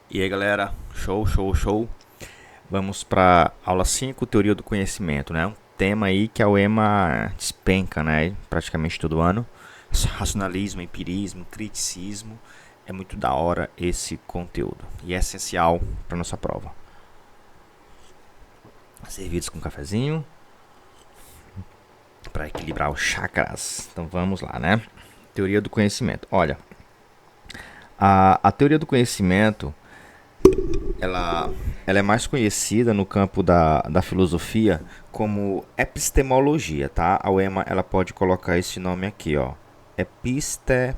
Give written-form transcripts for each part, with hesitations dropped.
E aí galera, show, show, show. Vamos para aula 5, teoria do conhecimento, né? Um tema aí que a UEMA despenca, né? Praticamente todo ano. Racionalismo, empirismo, criticismo. É muito da hora esse conteúdo e é essencial para nossa prova. Servidos com cafezinho para equilibrar os chakras. Então vamos lá, né? Teoria do conhecimento. Olha, a teoria do conhecimento ela, ela é mais conhecida no campo da filosofia como epistemologia, tá? A UEMA ela pode colocar esse nome aqui, ó, epistemologia,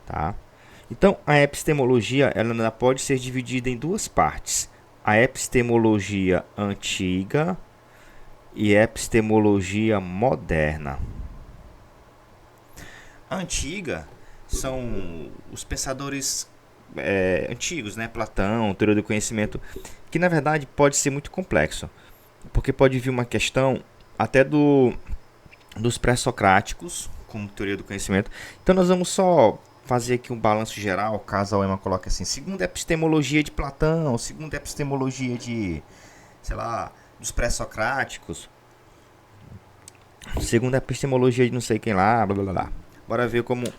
tá? Então, a epistemologia ela pode ser dividida em duas partes: a epistemologia antiga e a epistemologia moderna. A antiga são os pensadores antigos, né? Platão, teoria do conhecimento, que na verdade pode ser muito complexo, porque pode vir uma questão até dos pré-socráticos, como teoria do conhecimento. Então nós vamos só fazer aqui um balanço geral, caso a UEMA coloque assim, segundo a epistemologia de Platão, segundo a epistemologia de, sei lá, dos pré-socráticos, segundo a epistemologia de não sei quem lá, blá blá blá. Bora ver como é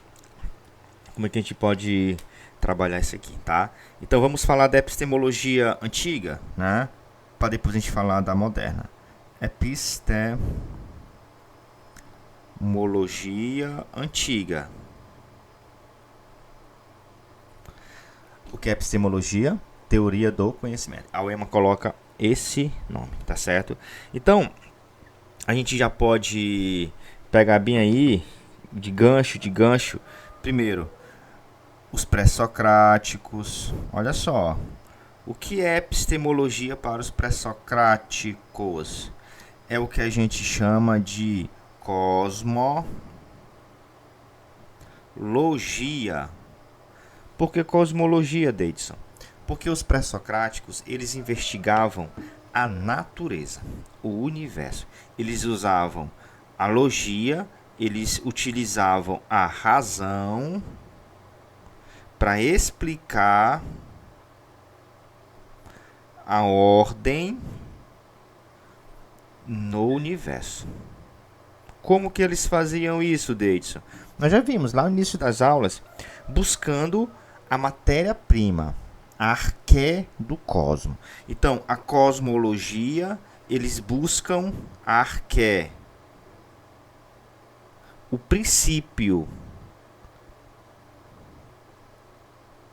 que a gente pode trabalhar isso aqui, tá? Então vamos falar da epistemologia antiga, né? Para depois a gente falar da moderna. Epistemologia antiga. O que é epistemologia? Teoria do conhecimento. A UEMA coloca esse nome, tá certo? Então, a gente já pode pegar bem aí, de gancho. Primeiro, os pré-socráticos. Olha só. O que é epistemologia para os pré-socráticos? É o que a gente chama de cosmologia. Por que cosmologia, Davidson? Porque os pré-socráticos, eles investigavam a natureza, o universo. Eles usavam a logia, eles utilizavam a razão para explicar a ordem no universo. Como que eles faziam isso, Davidson? Nós já vimos lá no início das aulas, buscando a matéria-prima, a arqué do cosmos. Então, a cosmologia, eles buscam a arqué, o princípio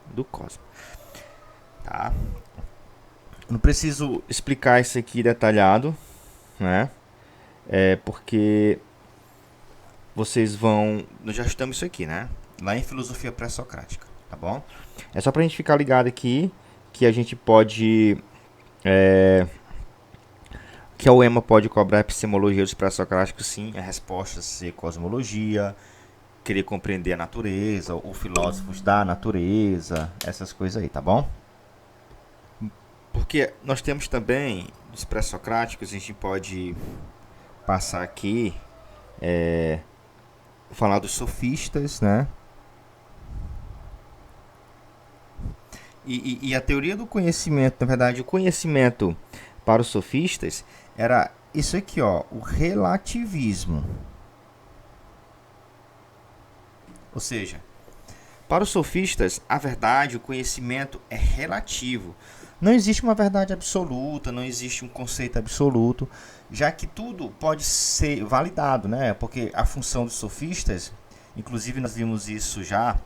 do cosmos. Tá? Não preciso explicar isso aqui detalhado, né? Porque vocês vão... Nós já estudamos isso aqui, né? Lá em filosofia pré-socrática, tá bom? É só pra gente ficar ligado aqui que a gente pode... que a UEMA pode cobrar a epistemologia dos pré-socráticos, sim. A resposta ser cosmologia, querer compreender a natureza, ou filósofos da natureza, essas coisas aí, tá bom? Porque nós temos também, dos pré-socráticos, a gente pode passar aqui, falar dos sofistas, né? E a teoria do conhecimento, na verdade, o conhecimento para os sofistas era isso aqui, ó, o relativismo. Ou seja, para os sofistas, a verdade, o conhecimento é relativo. Não existe uma verdade absoluta, não existe um conceito absoluto, já que tudo pode ser validado, né? Porque a função dos sofistas, inclusive nós vimos isso já,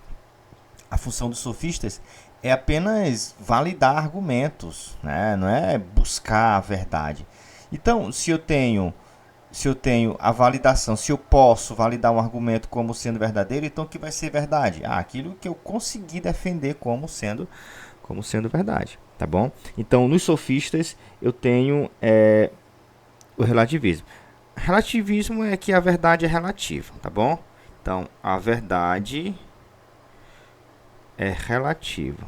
a função dos sofistas é apenas validar argumentos, né? Não é buscar a verdade. Então, se eu tenho a validação, se eu posso validar um argumento como sendo verdadeiro, então o que vai ser verdade? Aquilo que eu consegui defender como sendo verdade, tá bom? Então, nos sofistas, eu tenho o relativismo. Relativismo é que a verdade é relativa, tá bom? Então, a verdade é relativa.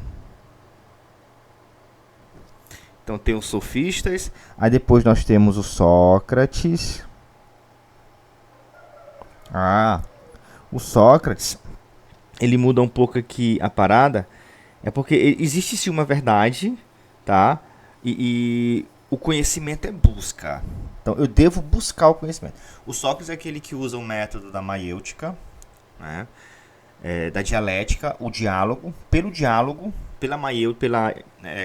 Então, tem os sofistas, aí depois nós temos o Sócrates. O Sócrates, ele muda um pouco aqui a parada, é porque existe sim uma verdade, tá? E o conhecimento é busca. Então eu devo buscar o conhecimento. O Sócrates é aquele que usa o método da maiêutica, né? Da dialética, o diálogo, pela maiêutica,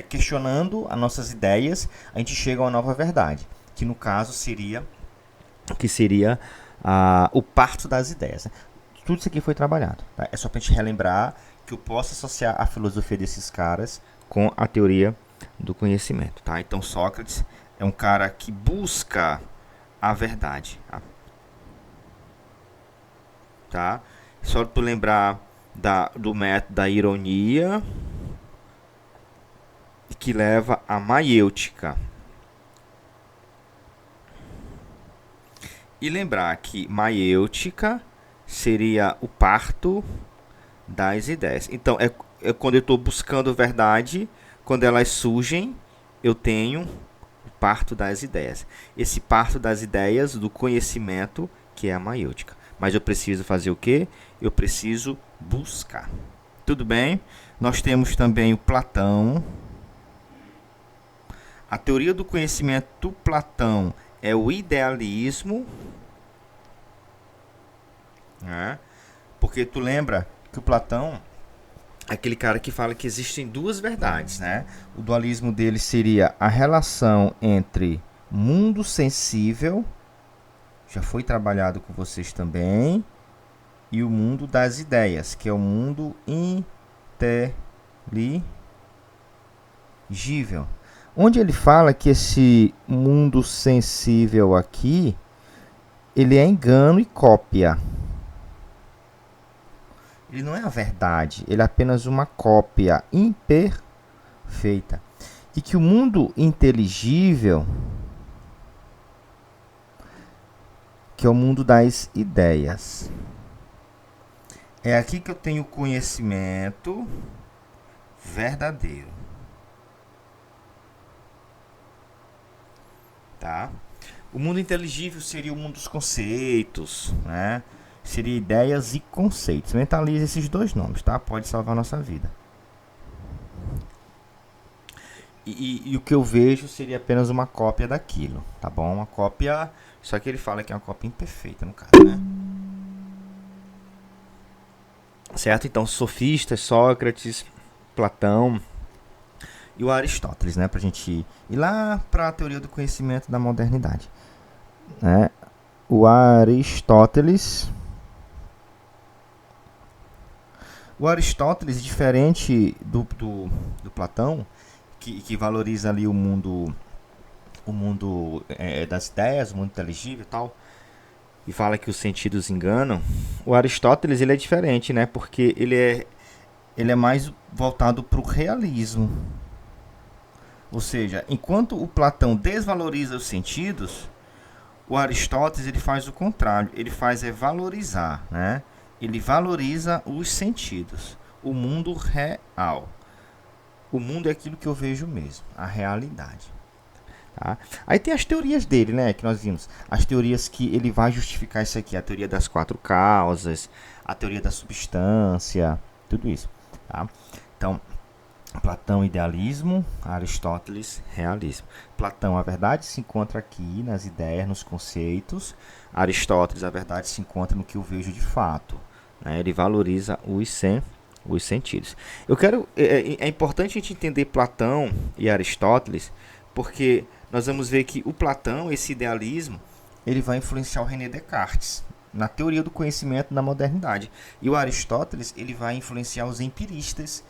questionando as nossas ideias, a gente chega a uma nova verdade, que no caso seria o parto das ideias. Né? Tudo isso aqui foi trabalhado. Tá? É só para a gente relembrar que eu posso associar a filosofia desses caras com a teoria do conhecimento. Tá? Então Sócrates é um cara que busca a verdade. Tá? Só para lembrar do método da ironia, que leva à maiêutica. E lembrar que maiêutica seria o parto das ideias. Então, é quando eu estou buscando verdade, quando elas surgem, eu tenho o parto das ideias. Esse parto das ideias, do conhecimento, que é a maiêutica. Mas eu preciso fazer o quê? Eu preciso buscar. Tudo bem? Nós temos também o Platão. A teoria do conhecimento do Platão é o idealismo, né? Porque tu lembra que o Platão é aquele cara que fala que existem duas verdades, né? O dualismo dele seria a relação entre mundo sensível, já foi trabalhado com vocês também, e o mundo das ideias, que é o mundo inteligível. Onde ele fala que esse mundo sensível aqui, ele é engano e cópia. Ele não é a verdade, ele é apenas uma cópia imperfeita. E que o mundo inteligível, que é o mundo das ideias, é aqui que eu tenho conhecimento verdadeiro. Tá? O mundo inteligível seria o mundo dos conceitos, né? Seria ideias e conceitos. Mentalize esses dois nomes, tá? Pode salvar a nossa vida. E o que eu vejo seria apenas uma cópia daquilo, tá bom? Uma cópia, só que ele fala que é uma cópia imperfeita, no caso, né? Certo? Então, sofistas, Sócrates, Platão e o Aristóteles, né? Pra gente ir lá para a teoria do conhecimento da modernidade, né? O Aristóteles, diferente do Platão, que valoriza ali o mundo das ideias, o mundo inteligível e tal, e fala que os sentidos enganam. O Aristóteles ele é diferente, né? Porque ele é mais voltado para o realismo. Ou seja, enquanto o Platão desvaloriza os sentidos, o Aristóteles ele faz o contrário. Ele faz valorizar, né? Ele valoriza os sentidos, o mundo real. O mundo é aquilo que eu vejo mesmo, a realidade. Tá? Aí tem as teorias dele, né, que nós vimos. As teorias que ele vai justificar isso aqui. A teoria das quatro causas, a teoria da substância, tudo isso. Tá? Então, Platão, idealismo, Aristóteles, realismo. Platão, a verdade se encontra aqui nas ideias, nos conceitos. Aristóteles, a verdade se encontra no que eu vejo de fato. Né? Ele valoriza os sentidos. É importante a gente entender Platão e Aristóteles, porque nós vamos ver que o Platão, esse idealismo, ele vai influenciar o René Descartes na teoria do conhecimento na modernidade. E o Aristóteles, ele vai influenciar os empiristas,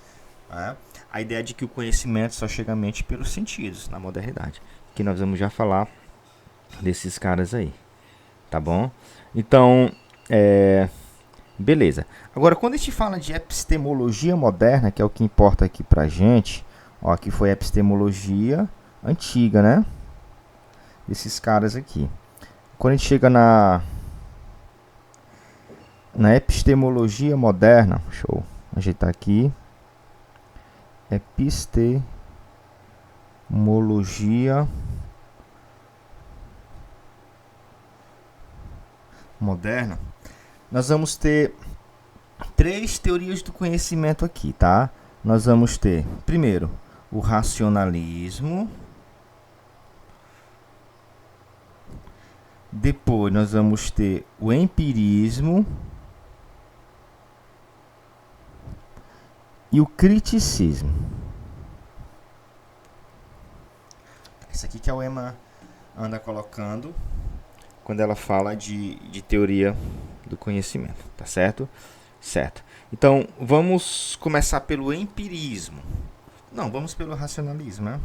né? A ideia de que o conhecimento só chega à mente pelos sentidos na modernidade. Que nós vamos já falar desses caras aí. Tá bom? Então, beleza. Agora, quando a gente fala de epistemologia moderna, que é o que importa aqui pra gente, ó, aqui foi a epistemologia antiga, né? Desses caras aqui. Quando a gente chega na epistemologia moderna, deixa eu ajeitar aqui. Epistemologia moderna, nós vamos ter três teorias do conhecimento aqui, tá? Nós vamos ter, primeiro, o racionalismo. Depois nós vamos ter o empirismo e o criticismo. Isso aqui que a UEMA anda colocando quando ela fala de teoria do conhecimento, tá certo? Certo. Então, vamos começar pelo empirismo. Não, vamos pelo racionalismo, né?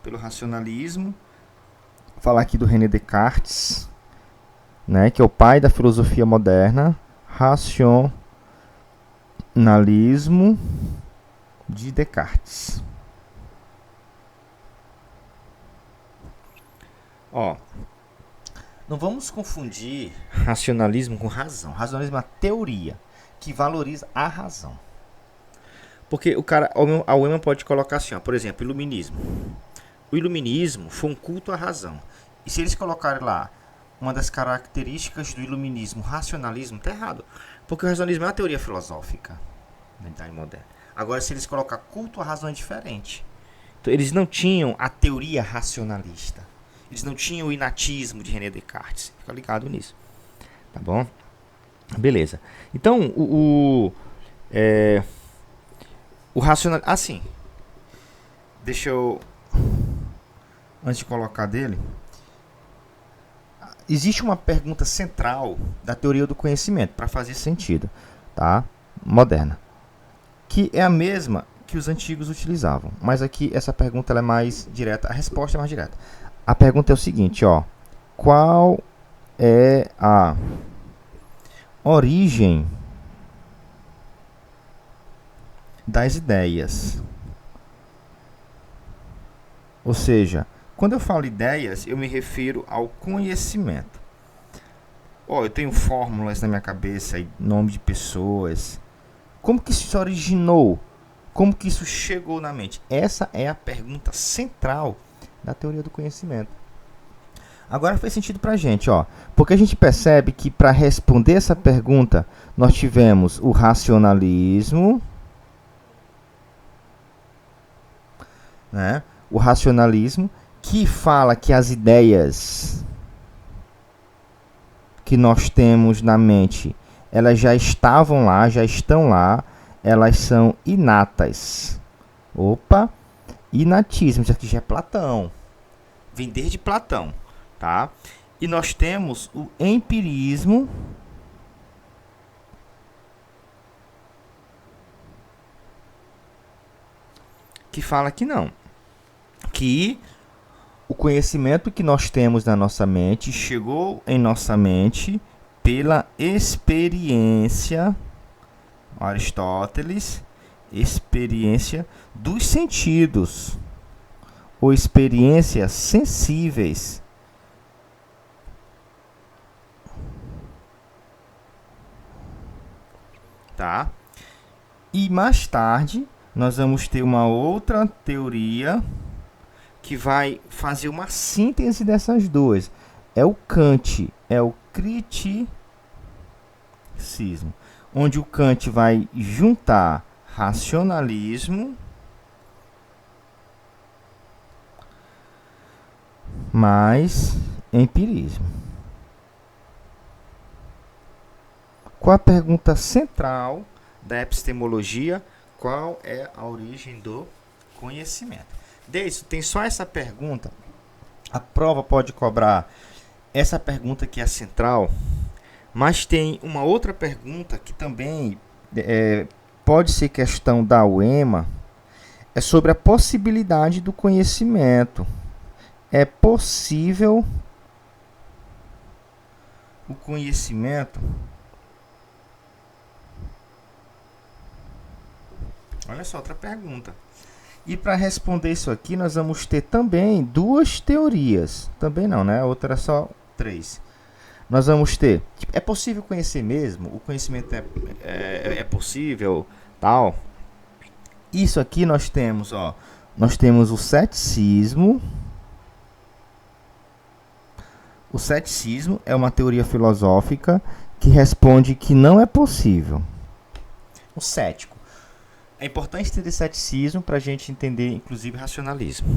Pelo racionalismo. Falar aqui do René Descartes, né, que é o pai da filosofia moderna, racionalismo de Descartes. Ó, não vamos confundir racionalismo com razão. Racionalismo é uma teoria que valoriza a razão. Porque a UEMA pode colocar assim, ó, por exemplo, iluminismo. O iluminismo foi um culto à razão. E se eles colocarem lá uma das características do iluminismo, racionalismo, tá errado. Porque o racionalismo é uma teoria filosófica da idade moderna. Agora, se eles colocar culto à razão, é diferente. Então, eles não tinham a teoria racionalista. Eles não tinham o inatismo de René Descartes. Fica ligado nisso. Tá bom? Beleza. Então, o racional... Assim. Deixa eu... Antes de colocar dele, existe uma pergunta central da teoria do conhecimento, para fazer sentido, tá? Moderna, que é a mesma que os antigos utilizavam, mas aqui essa pergunta ela é mais direta, a resposta é mais direta. A pergunta é o seguinte, ó: qual é a origem das ideias? Ou seja, quando eu falo ideias, eu me refiro ao conhecimento. Eu tenho fórmulas na minha cabeça, nome de pessoas. Como que isso se originou? Como que isso chegou na mente? Essa é a pergunta central da teoria do conhecimento. Agora faz sentido pra gente, ó, porque a gente percebe que para responder essa pergunta, nós tivemos o racionalismo, né? O racionalismo que fala que as ideias que nós temos na mente, elas já estavam lá, já estão lá, elas são inatas. Opa, inatismo, isso aqui já é Platão. Vem desde Platão, tá? E nós temos o empirismo, que fala que não, que o conhecimento que nós temos na nossa mente chegou em nossa mente pela experiência, Aristóteles, experiência dos sentidos, ou experiências sensíveis. Tá? E mais tarde nós vamos ter uma outra teoria que vai fazer uma síntese dessas duas. É o Kant, é o criticismo, onde o Kant vai juntar racionalismo mais empirismo. Qual a pergunta central da epistemologia? Qual é a origem do conhecimento? Disso, tem só essa pergunta. A prova pode cobrar essa pergunta que é central, mas tem uma outra pergunta que também pode ser questão da UEMA, é sobre a possibilidade do conhecimento. É possível o conhecimento? Olha só, outra pergunta. E para responder isso aqui, nós vamos ter também duas teorias. Também não, né? A outra é só 3. Nós vamos ter, é possível conhecer mesmo? O conhecimento é possível, tal. Isso aqui nós temos, ó. Nós temos o ceticismo. O ceticismo é uma teoria filosófica que responde que não é possível. um cético. É importante entender ceticismo para a gente entender, inclusive, racionalismo.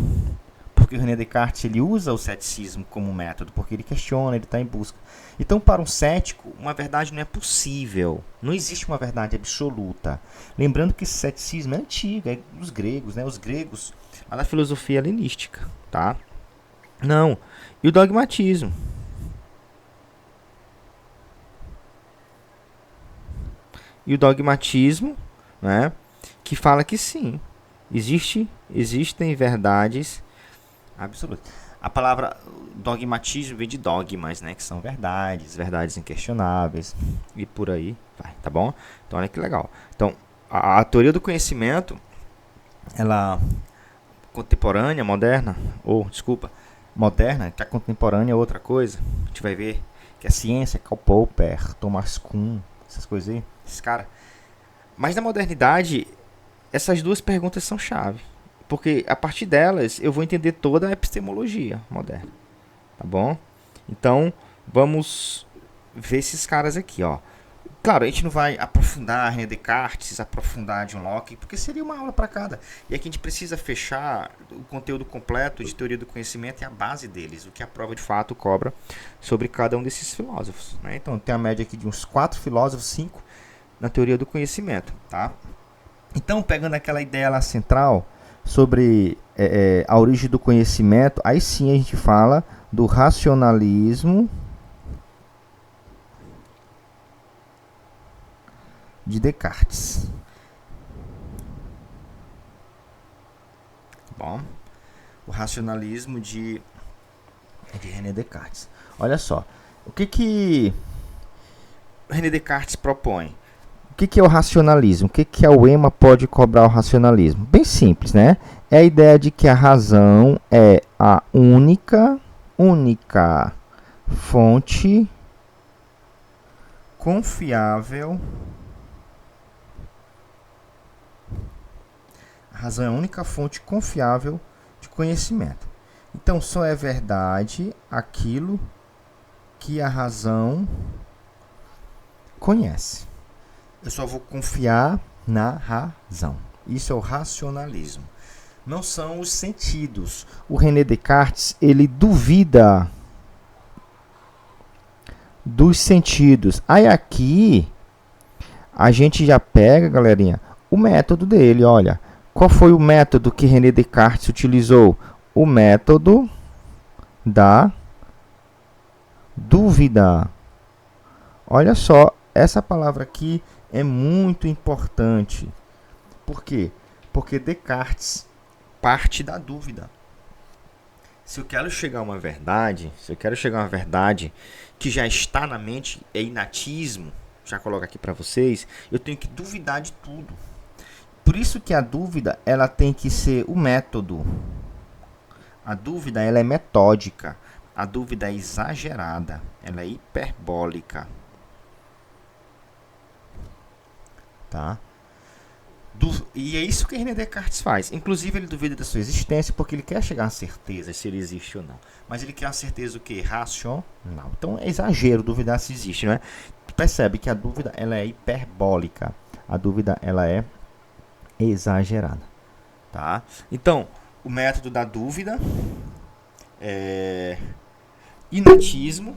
Porque o René Descartes ele usa o ceticismo como método, porque ele questiona, ele está em busca. Então, para um cético, uma verdade não é possível. Não existe uma verdade absoluta. Lembrando que esse ceticismo é antigo, é dos gregos, né? Os gregos, lá da filosofia helenística, tá? Não. E o dogmatismo. E o dogmatismo, né? Que fala que sim, existem verdades absolutas. A palavra dogmatismo vem de dogmas, né, que são verdades inquestionáveis e por aí vai, tá bom? Então olha que legal. Então a teoria do conhecimento, ela contemporânea, moderna, moderna, que a contemporânea é outra coisa. A gente vai ver que a ciência, Karl Popper, Thomas Kuhn, essas coisas aí, esses caras. Mas na modernidade, essas duas perguntas são chave, porque a partir delas eu vou entender toda a epistemologia moderna, tá bom? Então, vamos ver esses caras aqui, ó. Claro, a gente não vai aprofundar René Descartes, aprofundar John Locke, porque seria uma aula para cada. E aqui a gente precisa fechar o conteúdo completo de teoria do conhecimento e a base deles, o que a prova de fato cobra sobre cada um desses filósofos, né? Então, tem a média aqui de uns 4 filósofos, 5 na teoria do conhecimento, tá? Então, pegando aquela ideia lá central sobre a origem do conhecimento, aí sim a gente fala do racionalismo de Descartes. Bom, o racionalismo de René Descartes. Olha só, o que René Descartes propõe? O que é o racionalismo? O que a UEMA pode cobrar o racionalismo? Bem simples, né? É a ideia de que a razão é a única fonte confiável. A razão é a única fonte confiável de conhecimento. Então, só é verdade aquilo que a razão conhece. Eu só vou confiar na razão. Isso é o racionalismo. Não são os sentidos. O René Descartes, ele duvida dos sentidos. Aí aqui, a gente já pega, galerinha, o método dele. Olha, qual foi o método que René Descartes utilizou? O método da dúvida. Olha só, essa palavra aqui é muito importante. Por quê? Porque Descartes parte da dúvida. Se eu quero chegar a uma verdade, que já está na mente, é inatismo, já coloco aqui para vocês, eu tenho que duvidar de tudo. Por isso que a dúvida, ela tem que ser o método. A dúvida, ela é metódica. A dúvida é exagerada, ela é hiperbólica. Tá? E é isso que René Descartes faz. Inclusive, ele duvida da sua existência porque ele quer chegar à certeza se ele existe ou não. Mas ele quer a certeza o quê? Racional. Então, é exagero duvidar se existe, não é? Percebe que a dúvida ela é hiperbólica. A dúvida ela é exagerada. Tá? Então, o método da dúvida é inatismo.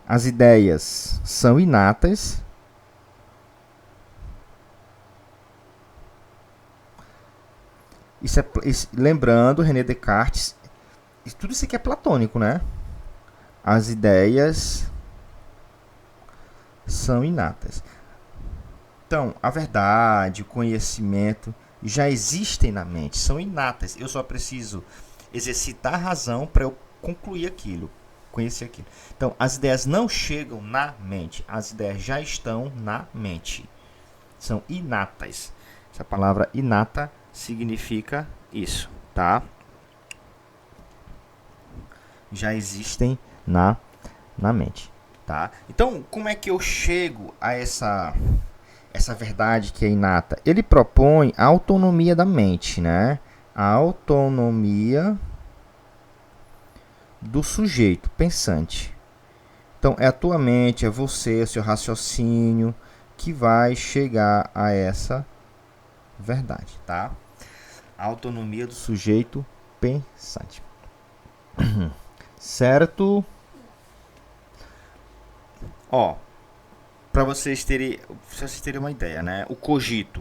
As ideias são inatas. Lembrando, René Descartes, tudo isso aqui é platônico, né? As ideias são inatas. Então, a verdade, o conhecimento já existem na mente, são inatas. Eu só preciso exercitar a razão para eu concluir aquilo, conhecer aquilo. Então, as ideias não chegam na mente, as ideias já estão na mente. São inatas. Essa palavra inata significa isso, tá? Já existem na mente, tá? Então, como é que eu chego a essa verdade que é inata? Ele propõe a autonomia da mente, né? A autonomia do sujeito pensante. Então, é a tua mente, é você, é o seu raciocínio que vai chegar a essa verdade, tá? A autonomia do sujeito pensante. Certo? Ó, para vocês terem uma ideia, né? O cogito.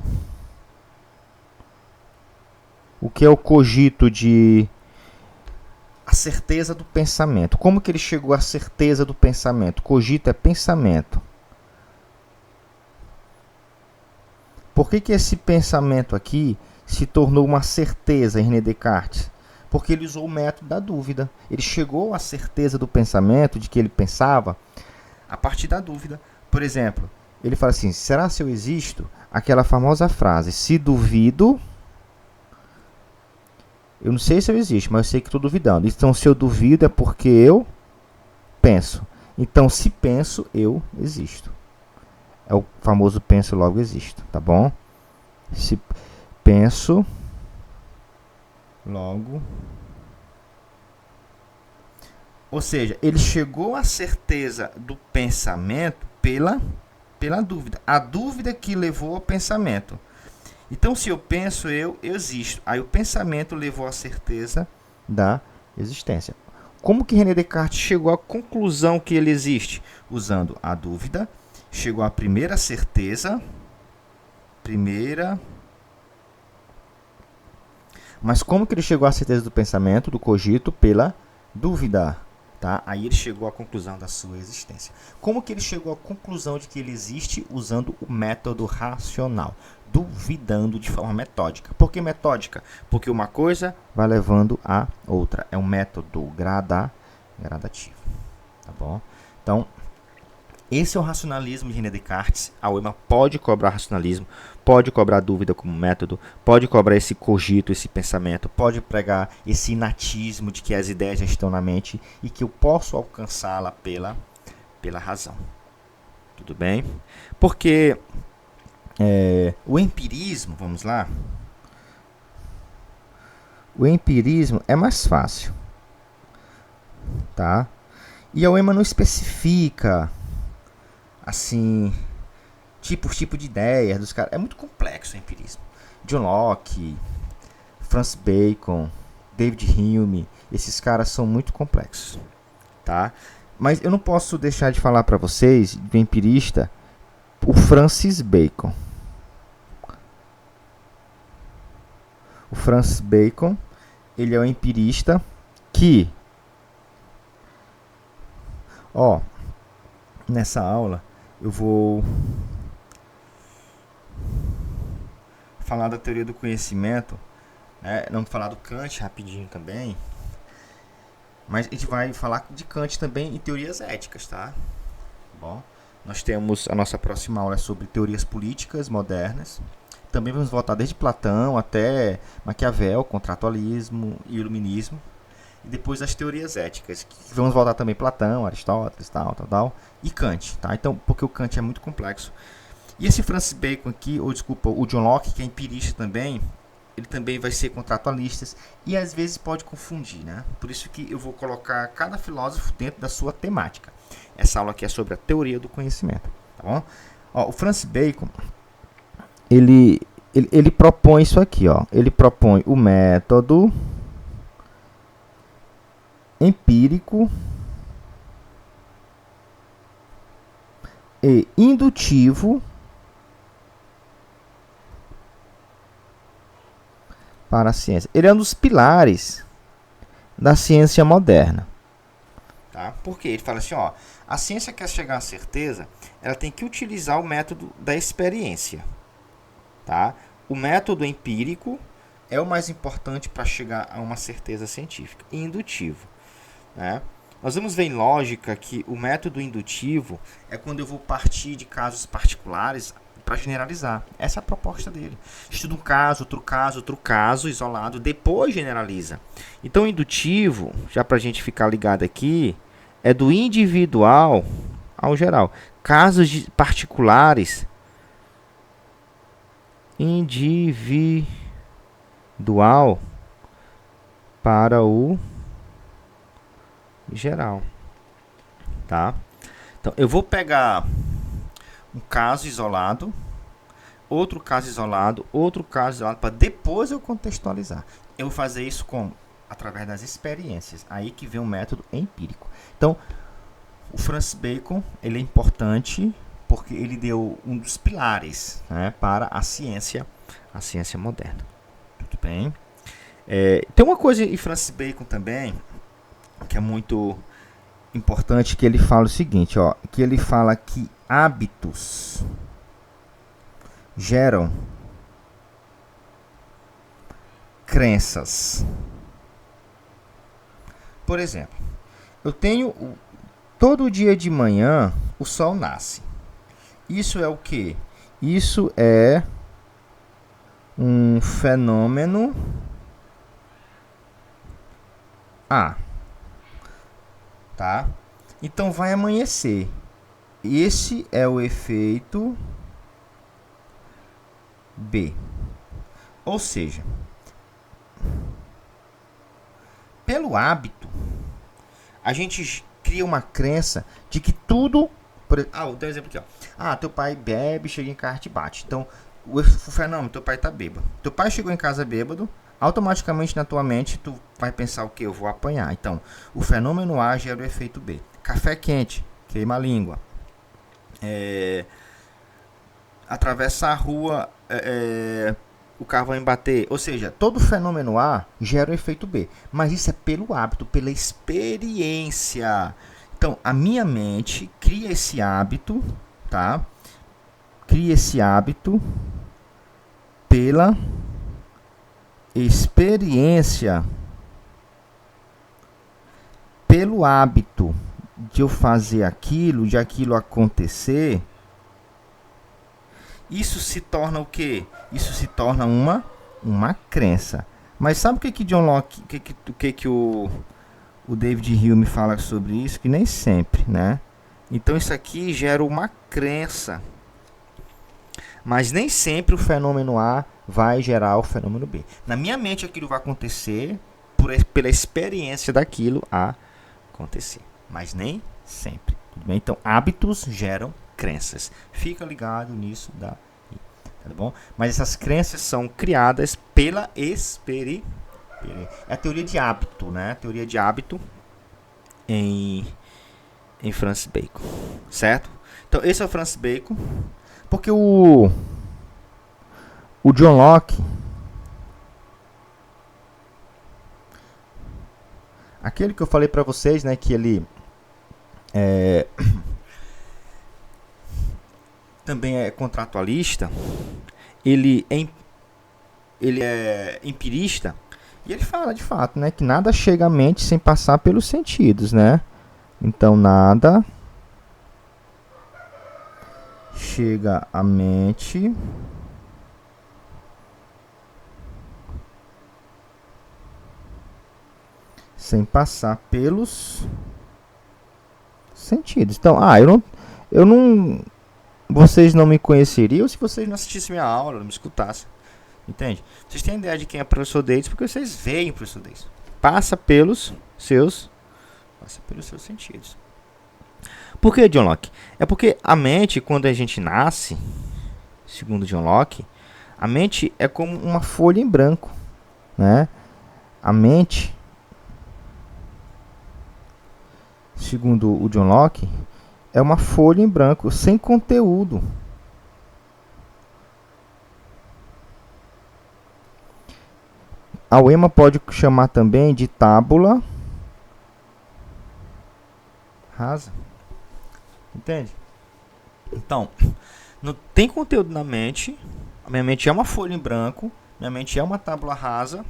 O que é o cogito de a certeza do pensamento? Como que ele chegou à certeza do pensamento? Cogito é pensamento. Por que esse pensamento aqui se tornou uma certeza em René Descartes? Porque ele usou o método da dúvida. Ele chegou à certeza do pensamento, de que ele pensava, a partir da dúvida. Por exemplo, ele fala assim, será se eu existo? Aquela famosa frase, se duvido, eu não sei se eu existo, mas eu sei que estou duvidando. Então, se eu duvido é porque eu penso. Então, se penso, eu existo. É o famoso penso, logo existo, tá bom? Se penso, logo. Ou seja, ele chegou à certeza do pensamento pela dúvida. A dúvida que levou ao pensamento. Então, se eu penso, eu existo. Aí o pensamento levou à certeza da existência. Como que René Descartes chegou à conclusão que ele existe? Usando a dúvida, chegou à primeira certeza. Mas como que ele chegou à certeza do pensamento, do cogito? Pela dúvida. Tá? Aí ele chegou à conclusão da sua existência. Como que ele chegou à conclusão de que ele existe? Usando o método racional, duvidando de forma metódica. Por que metódica? Porque uma coisa vai levando a outra. É um método gradativo. Tá bom? Então, esse é o racionalismo de René Descartes. A UEMA pode cobrar racionalismo, pode cobrar dúvida como método, pode cobrar esse cogito, esse pensamento, pode pregar esse inatismo de que as ideias já estão na mente e que eu posso alcançá-la pela razão. Tudo bem? Porque o empirismo, vamos lá, o empirismo é mais fácil, tá? E a UEMA não especifica assim, tipo de ideias dos caras. É muito complexo o empirismo. John Locke, Francis Bacon, David Hume, esses caras são muito complexos, tá? Mas eu não posso deixar de falar para vocês, do empirista, o Francis Bacon. O Francis Bacon, ele é um empirista que, nessa aula eu vou falar da teoria do conhecimento, né? Não falar do Kant rapidinho também, mas a gente vai falar de Kant também em teorias éticas, tá? Bom, nós temos a nossa próxima aula sobre teorias políticas modernas. Também vamos voltar desde Platão até Maquiavel, contratualismo e iluminismo. E depois as teorias éticas, que vamos voltar também Platão, Aristóteles, tal, e Kant, tá? Então, porque o Kant é muito complexo. E esse Francis Bacon aqui, ou desculpa, o John Locke, que é empirista também, ele também vai ser contratualista e às vezes pode confundir, né? Por isso que eu vou colocar cada filósofo dentro da sua temática. Essa aula aqui é sobre a teoria do conhecimento, tá bom? O Francis Bacon, ele propõe isso aqui, Ele propõe o método empírico e indutivo para a ciência. Ele é um dos pilares da ciência moderna. Tá? Por quê? Ele fala assim, a ciência quer chegar à certeza, ela tem que utilizar o método da experiência. Tá? O método empírico é o mais importante para chegar a uma certeza científica, e indutivo. Né? Nós vamos ver em lógica que o método indutivo é quando eu vou partir de casos particulares para generalizar. Essa é a proposta dele. Estuda um caso, outro caso isolado, depois generaliza. Então, o indutivo, já para a gente ficar ligado aqui, é do individual ao geral. Casos particulares, individual para o geral, tá? Então, eu vou pegar um caso isolado, outro caso isolado, outro caso isolado, para depois eu contextualizar. Eu vou fazer isso como? Através das experiências. Aí que vem o método empírico. Então, o Francis Bacon, ele é importante porque ele deu um dos pilares, né, para a ciência moderna. Tudo bem? Tem uma coisa em Francis Bacon também que é muito importante, que ele fala o seguinte, ó, que ele fala que hábitos geram crenças. Por exemplo, eu tenho todo dia de manhã o sol nasce. Isso é o quê? Isso é um fenômeno A. Tá? Então vai amanhecer. Esse é o efeito B. Ou seja, pelo hábito, a gente cria uma crença de que tudo... vou dar um exemplo aqui. Ó. Teu pai bebe, chega em casa e te bate. Então, o fenômeno, teu pai tá bêbado. Teu pai chegou em casa bêbado, automaticamente na tua mente tu vai pensar o que? Eu vou apanhar. Então, o fenômeno A gera o efeito B. Café quente, queima a língua. Atravessar a rua, o carro vai embater. Ou seja, todo fenômeno A gera o efeito B. Mas isso é pelo hábito, pela experiência. Então, a minha mente cria esse hábito, tá? Cria esse hábito pela experiência, pelo hábito de eu fazer aquilo, de aquilo acontecer. Isso se torna o quê? Isso se torna uma crença. Mas sabe o que John Locke, o David Hume fala sobre isso? Que nem sempre, né? Então isso aqui gera uma crença. Mas nem sempre o fenômeno A vai gerar o fenômeno B. Na minha mente aquilo vai acontecer pela experiência daquilo a acontecer. Mas nem sempre. Tudo bem? Então hábitos geram crenças. Fica ligado nisso daí. Tá bom? Mas essas crenças são criadas pela experiência. É a teoria de hábito, né? A teoria de hábito em Francis Bacon. Certo? Então esse é o Francis Bacon. Porque o John Locke, aquele que eu falei para vocês, né, que ele também é contratualista, ele é empirista, e ele fala de fato, né, que nada chega à mente sem passar pelos sentidos, né? Então nada chega à mente sem passar pelos sentidos. Então, eu não, vocês não me conheceriam se vocês não assistissem minha aula, não me escutassem. Entende? Vocês têm ideia de quem é o professor Davis porque vocês veem o professor Davis. Passa pelos seus sentidos. Por que, John Locke? É porque a mente, quando a gente nasce, segundo John Locke, a mente é como uma folha em branco, né? A mente, segundo o John Locke, é uma folha em branco, sem conteúdo. A UEMA pode chamar também de tábula rasa. Entende? Então, não tem conteúdo na mente. A minha mente é uma folha em branco. Minha mente é uma tábula rasa.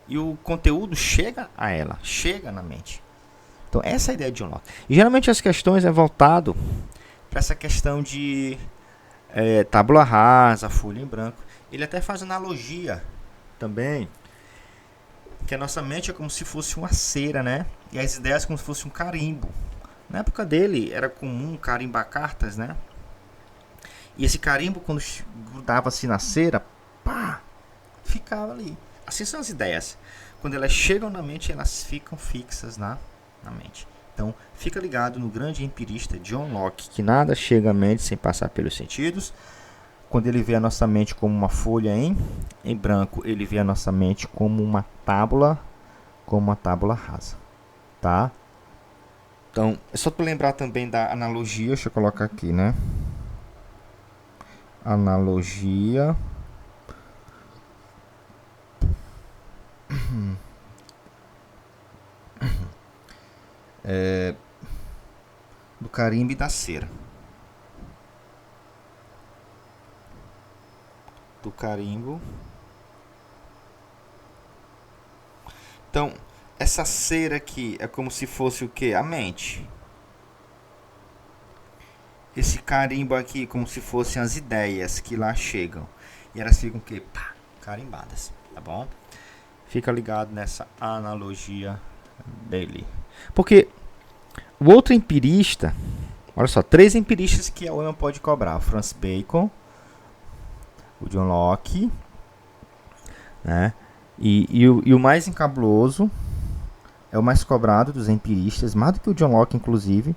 E o conteúdo chega a ela. Chega na mente. Então, essa é a ideia de John Locke. E geralmente as questões é voltado para essa questão de tábula rasa, folha em branco. Ele até faz analogia também, que a nossa mente é como se fosse uma cera, né? E as ideias como se fosse um carimbo. Na época dele era comum carimbar cartas, né? E esse carimbo, quando grudava-se na cera, pá, ficava ali. Assim são as ideias. Quando elas chegam na mente, elas ficam fixas na mente. Então, fica ligado no grande empirista John Locke, que nada chega à mente sem passar pelos sentidos. Quando ele vê a nossa mente como uma folha em branco, ele vê a nossa mente como uma tábua rasa, tá? Então, é só para lembrar também da analogia, deixa eu colocar aqui, né? Analogia do carimbo e da cera. Do carimbo. Então, essa cera aqui é como se fosse o quê? A mente. Esse carimbo aqui como se fossem as ideias que lá chegam. E elas ficam o quê? Pá, carimbadas, tá bom? Fica ligado nessa analogia dele. Porque o outro empirista, olha só, 3 empiristas que a UEMA pode cobrar: o Francis Bacon, o John Locke, né? E o mais encabuloso é o mais cobrado dos empiristas, mais do que o John Locke, inclusive,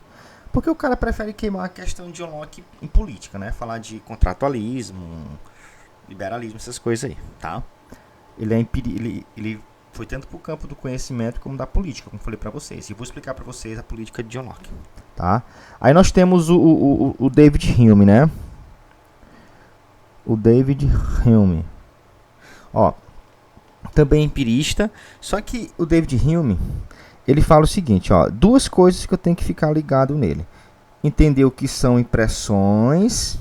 porque o cara prefere queimar a questão de John Locke em política, né? Falar de contratualismo, liberalismo, essas coisas aí, tá? Ele foi tanto para o campo do conhecimento como da política, como falei para vocês. E vou explicar para vocês a política de John Locke, tá? Aí nós temos o David Hume, né? O David Hume, ó, também empirista, só que o David Hume, ele fala o seguinte, ó, 2 coisas que eu tenho que ficar ligado nele: entender o que são impressões,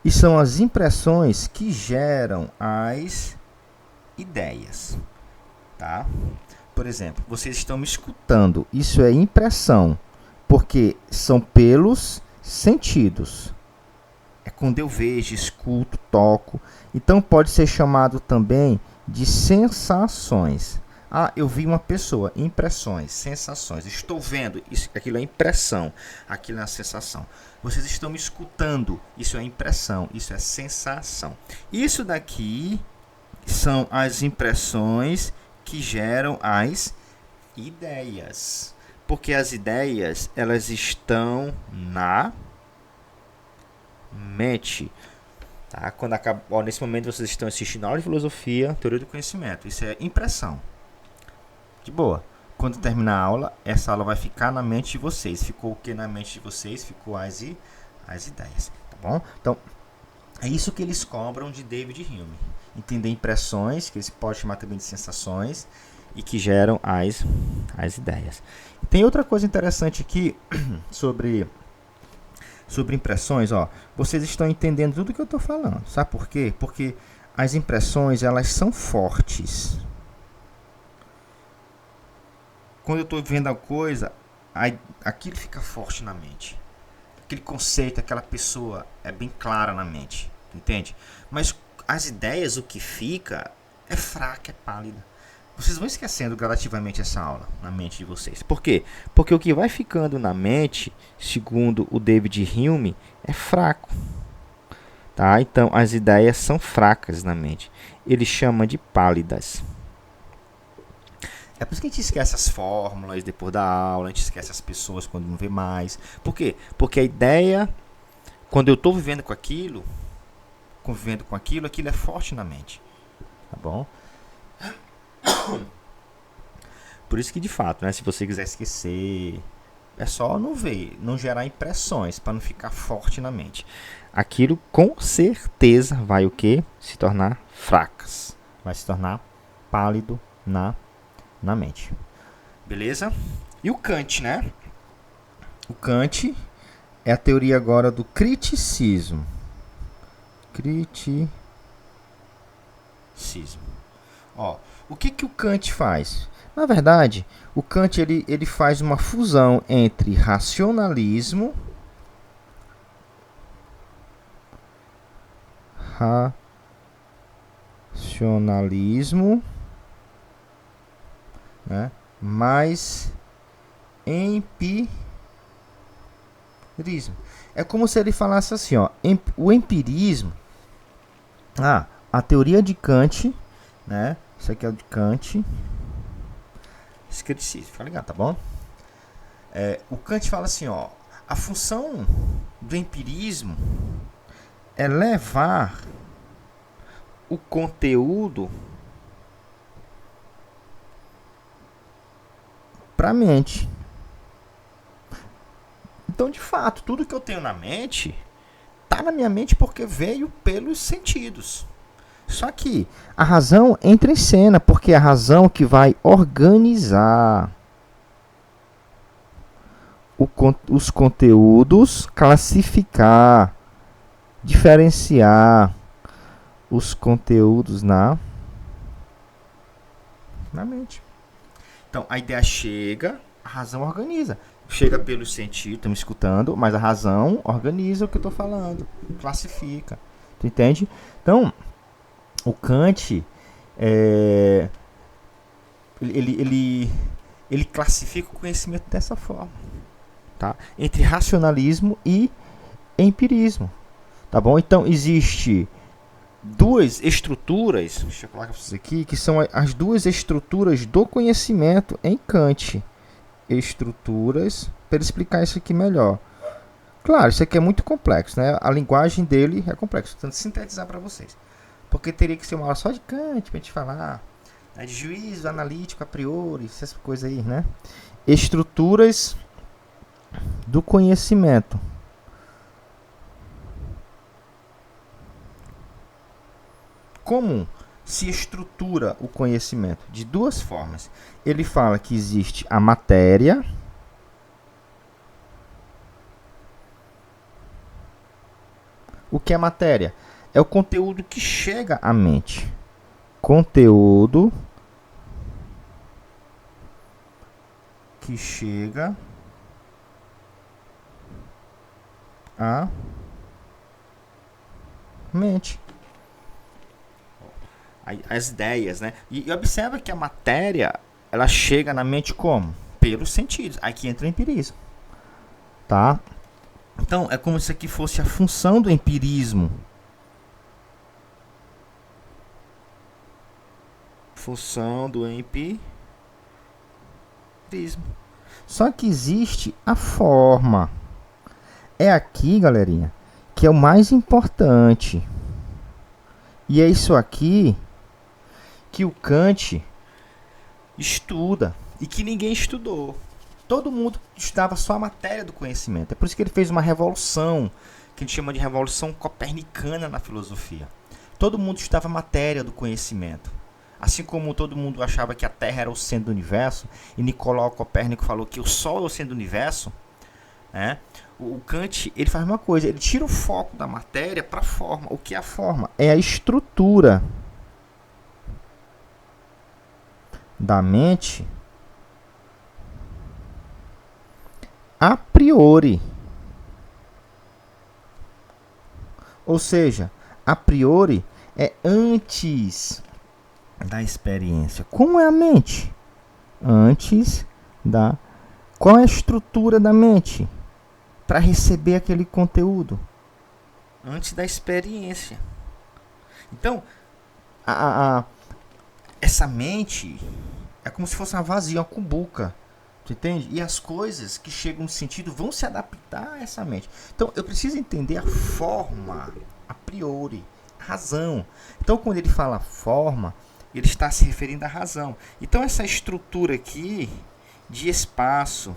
e são as impressões que geram as ideias, tá? Por exemplo, vocês estão me escutando, isso é impressão, porque são pelos sentidos. É quando eu vejo, escuto, toco. Então pode ser chamado também de sensações. Ah, eu vi uma pessoa, impressões, sensações. Estou vendo, isso, aquilo é impressão, aquilo é a sensação. Vocês estão me escutando, isso é impressão, isso é sensação. Isso daqui são as impressões que geram as ideias. Porque as ideias, elas estão na mente. Tá? Quando acaba, ó, nesse momento vocês estão assistindo a aula de filosofia, teoria do conhecimento. Isso é impressão. De boa. Quando terminar a aula, essa aula vai ficar na mente de vocês. Ficou o que na mente de vocês? Ficou as ideias. Tá bom? Então, é isso que eles cobram de David Hume. Entender impressões, que eles podem chamar também de sensações, e que geram as ideias. Tem outra coisa interessante aqui sobre impressões, ó. Vocês estão entendendo tudo que eu estou falando. Sabe por quê? Porque as impressões, elas são fortes. Quando eu estou vendo a coisa, aquilo fica forte na mente. Aquele conceito, aquela pessoa é bem clara na mente. Entende? Mas as ideias, o que fica, é fraca, é pálida. Vocês vão esquecendo gradativamente essa aula na mente de vocês. Por quê? Porque o que vai ficando na mente, segundo o David Hume, é fraco. Tá? Então, as ideias são fracas na mente. Ele chama de pálidas. É por isso que a gente esquece as fórmulas depois da aula, a gente esquece as pessoas quando não vê mais. Por quê? Porque a ideia, quando eu estou vivendo com aquilo, convivendo com aquilo, aquilo é forte na mente. Tá bom? Por isso que, de fato, né, se você quiser esquecer, é só não ver, não gerar impressões, para não ficar forte na mente. Aquilo, com certeza, vai o quê? Se tornar fracas. Vai se tornar pálido na mente. Beleza? E o Kant, né? O Kant é a teoria agora do criticismo. Criticismo. Ó, o que o Kant faz? Na verdade, o Kant ele faz uma fusão entre racionalismo, né, mais empirismo. É como se ele falasse assim, ó, o empirismo, a teoria de Kant, né? Isso aqui é o de Kant. Esqueci, fica ligado, tá bom? O Kant fala assim, ó, a função do empirismo é levar o conteúdo para a mente. Então, de fato, tudo que eu tenho na mente está na minha mente porque veio pelos sentidos. Só que a razão entra em cena, porque é a razão que vai organizar os conteúdos, classificar, diferenciar os conteúdos na mente. Então, a ideia chega, a razão organiza. Chega pelos sentidos, estão me escutando, mas a razão organiza o que eu estou falando, classifica. Tu entende? Então, o Kant, ele classifica o conhecimento dessa forma, tá? Entre racionalismo e empirismo, tá bom? Então, existe duas estruturas, deixa eu colocar para vocês aqui, que são as duas estruturas do conhecimento em Kant. Estruturas, para ele explicar isso aqui melhor. Claro, isso aqui é muito complexo, né? A linguagem dele é complexa, tentando sintetizar para vocês. Porque teria que ser uma aula só de Kant para a gente falar, né, de juízo analítico a priori, essas coisas aí, né? Estruturas do conhecimento. Como se estrutura o conhecimento? De duas formas. Ele fala que existe a matéria. O que é matéria? É o conteúdo que chega à mente. Conteúdo que chega à mente. As ideias, né? E observa que a matéria, ela chega na mente como? Pelos sentidos. Aqui entra o empirismo, tá? Então, é como se aqui fosse a função do empirismo. Função do empirismo. Só que existe a forma. É aqui, galerinha, que é o mais importante. E é isso aqui que o Kant estuda e que ninguém estudou. Todo mundo estudava só a matéria do conhecimento. É por isso que ele fez uma revolução, que a gente chama de revolução copernicana na filosofia. Todo mundo estudava a matéria do conhecimento. Assim como todo mundo achava que a Terra era o centro do universo, e Nicolau Copérnico falou que o Sol é o centro do universo, né? O Kant, ele faz uma coisa, ele tira o foco da matéria para a forma. O que é a forma? É a estrutura da mente a priori. Ou seja, a priori é antes da experiência. Como é a mente? Antes da... Qual é a estrutura da mente para receber aquele conteúdo? Antes da experiência. Então, essa mente é como se fosse uma vazia, uma cumbuca. Tu entende? E as coisas que chegam no sentido vão se adaptar a essa mente. Então, eu preciso entender a forma, a priori, a razão. Então, quando ele fala forma, ele está se referindo à razão. Então, essa estrutura aqui de espaço,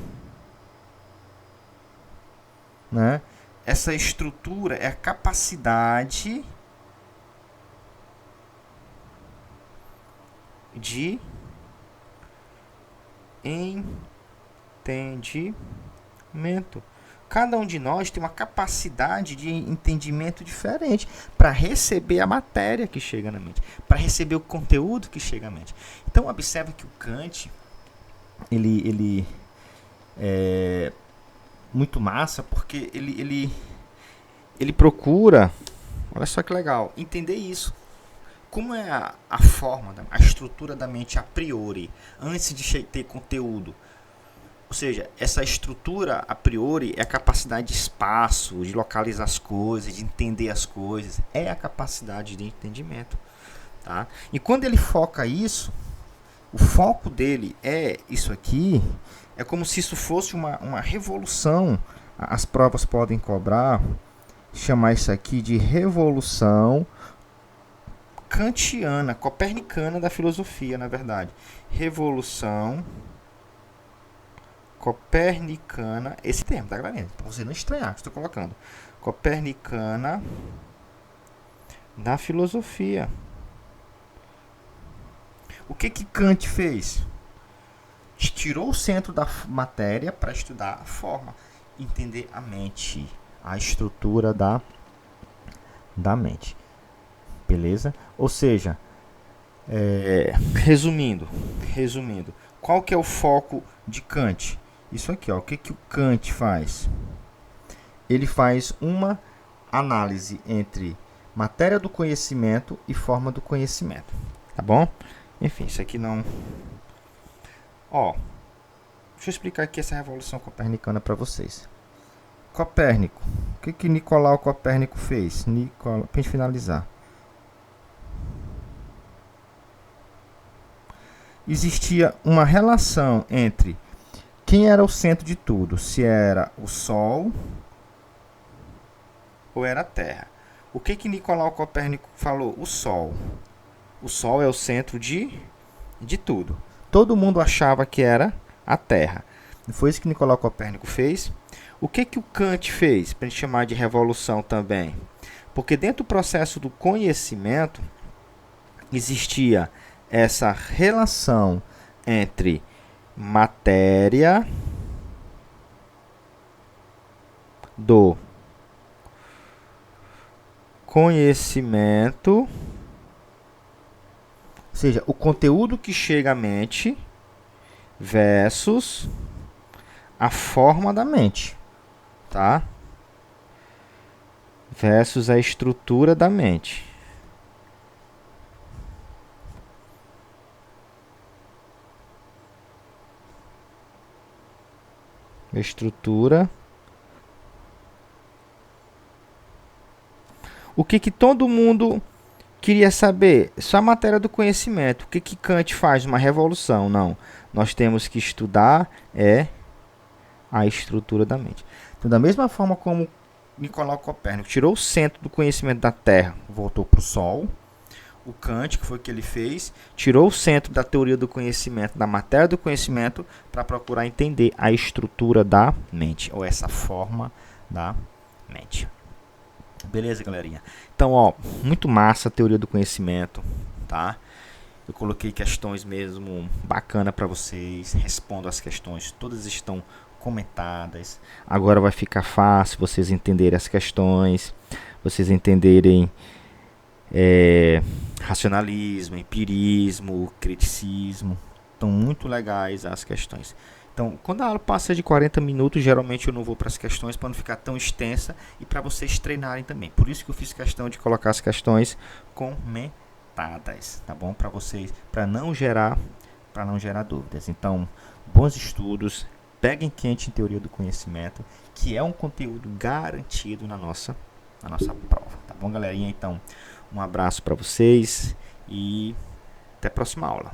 né? Essa estrutura é a capacidade de entendimento. Cada um de nós tem uma capacidade de entendimento diferente para receber a matéria que chega na mente, para receber o conteúdo que chega à mente. Então, observe que o Kant, ele é muito massa, porque ele procura, olha só que legal, entender isso. Como é a forma, a estrutura da mente a priori, antes de ter conteúdo. Ou seja, essa estrutura a priori é a capacidade de espaço, de localizar as coisas, de entender as coisas. É a capacidade de entendimento. Tá? E quando ele foca isso, o foco dele é isso aqui, É como se isso fosse uma revolução. As provas podem cobrar, chamar isso aqui de revolução kantiana, copernicana da filosofia, na verdade. Revolução copernicana, esse termo, tá, galera? Para você não estranhar que estou colocando. Copernicana da filosofia. O que Kant fez? Tirou o centro da matéria para estudar a forma, entender a mente, a estrutura da mente. Beleza? Ou seja, resumindo, qual que é o foco de Kant? Isso aqui, ó, o que o Kant faz? Ele faz uma análise entre matéria do conhecimento e forma do conhecimento. Tá bom? Enfim, isso aqui não... Ó, deixa eu explicar aqui essa revolução copernicana para vocês. Copérnico. O que Nicolau Copérnico fez? Para a gente finalizar. Existia uma relação entre quem era o centro de tudo, se era o Sol ou era a Terra. O que Nicolau Copérnico falou? O Sol. O Sol é o centro de tudo. Todo mundo achava que era a Terra. Foi isso que Nicolau Copérnico fez. O que o Kant fez, para a gente chamar de revolução também? Porque dentro do processo do conhecimento existia essa relação entre matéria do conhecimento, ou seja, o conteúdo que chega à mente versus a forma da mente, tá? Versus a estrutura da mente. Estrutura. O que todo mundo queria saber? Só a matéria do conhecimento. O que Kant faz? Uma revolução? Não. Nós temos que estudar a estrutura da mente. Então, da mesma forma como Nicolau Copérnico tirou o centro do conhecimento da Terra, voltou para o Sol, o Kant, que foi o que ele fez, tirou o centro da teoria do conhecimento, da matéria do conhecimento, para procurar entender a estrutura da mente, ou essa forma da mente. Beleza, galerinha? Então, ó, muito massa a teoria do conhecimento, tá? Eu coloquei questões mesmo bacana para vocês, respondo as questões, todas estão comentadas. Agora vai ficar fácil vocês entenderem as questões, vocês entenderem racionalismo, empirismo, criticismo. Estão muito legais as questões. Então, quando a aula passa de 40 minutos, geralmente eu não vou para as questões para não ficar tão extensa e para vocês treinarem também. Por isso que eu fiz questão de colocar as questões comentadas, tá bom? Para vocês, para não gerar dúvidas. Então, bons estudos, peguem quente em teoria do conhecimento, que é um conteúdo garantido na nossa prova, tá bom, galerinha? Então, um abraço para vocês e até a próxima aula.